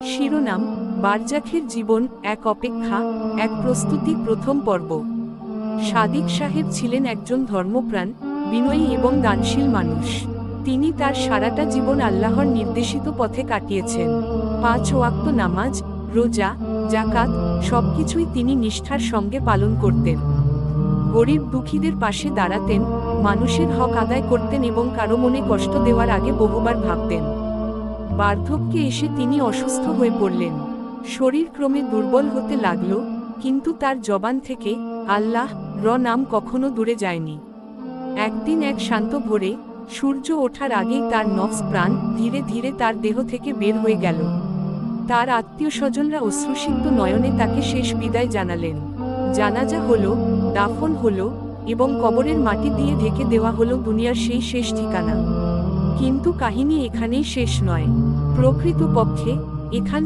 শিরোনাম: বারজাখের জীবন, এক অপেক্ষা, এক প্রস্তুতি। প্রথম পর্ব। সাদিক সাহেব ছিলেন একজন ধর্মপ্রাণ, বিনয়ী এবং দানশীল মানুষ। তিনি তার সারাটা জীবন আল্লাহর নির্দেশিত পথে কাটিয়েছেন। 5 ওয়াক্ত নামাজ, রোজা, যাকাত সবকিছুই তিনি নিষ্ঠার সঙ্গে পালন করতেন। গরিব দুঃখীদের পাশে দাঁড়াতেন, মানুষের হক আদায় করতেন এবং কারো মনে কষ্ট দেওয়ার আগে বহুবার ভাবতেন। বার্ধক্যে এসে তিনি অসুস্থ হয়ে পড়লেন। শরীর ক্রমে দুর্বল হতে লাগল, কিন্তু তার জবান থেকে আল্লাহ নাম কখনো দূরে যায়নি। একদিন এক শান্ত ভোরে, সূর্য ওঠার আগেই তার নফস প্রাণ ধীরে ধীরে তার দেহ থেকে বের হয়ে গেল। তার আত্মীয়স্বজনরা অশ্রুসিক্ত নয়নে তাকে শেষ বিদায় জানালেন। জানাজা হলো, দাফন হলো, এবং কবরের মাটি দিয়ে ঢেকে দেওয়া হলো দুনিয়ার সেই শেষ ঠিকানা। কিন্তু কাহিনী এখানেই শেষ নয়। প্রকৃতপক্ষে এখান